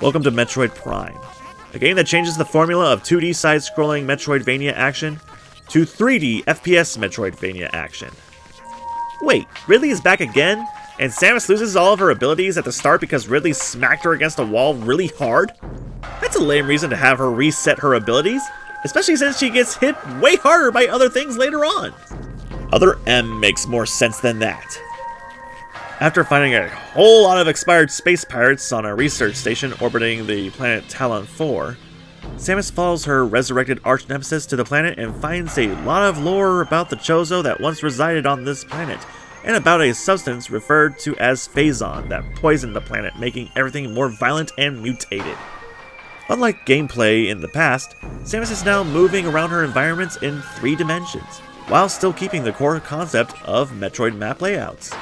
Welcome to Metroid Prime, a game that changes the formula of 2D side-scrolling Metroidvania action to 3D FPS Metroidvania action. Wait, Ridley is back again? And Samus loses all of her abilities at the start because Ridley smacked her against a wall really hard? That's a lame reason to have her reset her abilities, especially since she gets hit way harder by other things later on. Other M makes more sense than that. After finding a whole lot of expired space pirates on a research station orbiting the planet Talon 4, Samus follows her resurrected arch-nemesis to the planet and finds a lot of lore about the Chozo that once resided on this planet, and about a substance referred to as Phazon that poisoned the planet, making everything more violent and mutated. Unlike gameplay in the past, Samus is now moving around her environments in 3 dimensions, while still keeping the core concept of Metroid map layouts.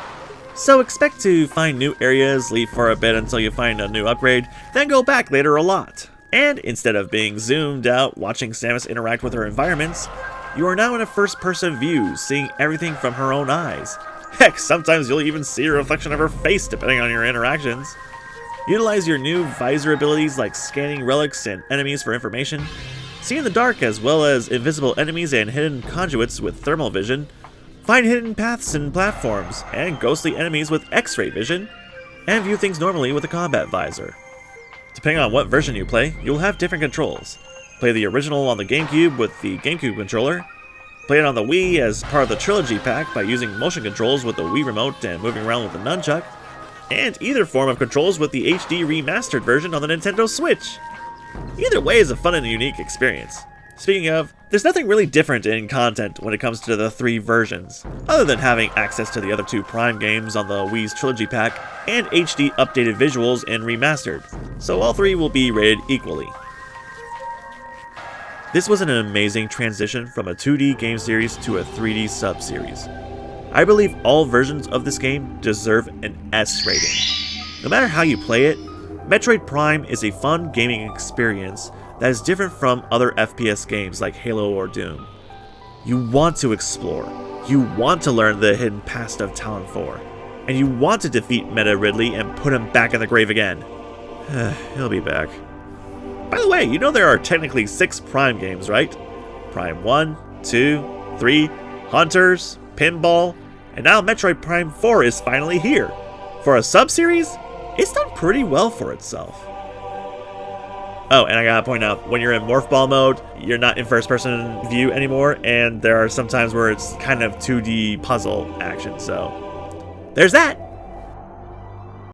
So expect to find new areas, leave for a bit until you find a new upgrade, then go back later a lot. And instead of being zoomed out watching Samus interact with her environments, you are now in a first-person view, seeing everything from her own eyes. Heck, sometimes you'll even see a reflection of her face depending on your interactions. Utilize your new visor abilities like scanning relics and enemies for information, see in the dark as well as invisible enemies and hidden conduits with thermal vision, find hidden paths and platforms, and ghostly enemies with X-ray vision, and view things normally with a combat visor. Depending on what version you play, you'll have different controls. Play the original on the GameCube with the GameCube controller, play it on the Wii as part of the Trilogy Pack by using motion controls with the Wii Remote and moving around with the nunchuck, and either form of controls with the HD remastered version on the Nintendo Switch. Either way is a fun and unique experience. Speaking of, there's nothing really different in content when it comes to the 3 versions, other than having access to the other 2 Prime games on the Wii's Trilogy Pack and HD updated visuals and remastered, so all 3 will be rated equally. This was an amazing transition from a 2D game series to a 3D sub-series. I believe all versions of this game deserve an S rating. No matter how you play it, Metroid Prime is a fun gaming experience that is different from other FPS games like Halo or Doom. You want to explore, you want to learn the hidden past of Talon 4, and you want to defeat Meta Ridley and put him back in the grave again. He'll be back. By the way, you know there are technically 6 Prime games, right? Prime 1, 2, 3, Hunters, Pinball, and now Metroid Prime 4 is finally here. For a sub-series, it's done pretty well for itself. Oh, and I gotta point out, when you're in Morph Ball mode, you're not in first-person view anymore, and there are some times where it's kind of 2D puzzle action, so there's that!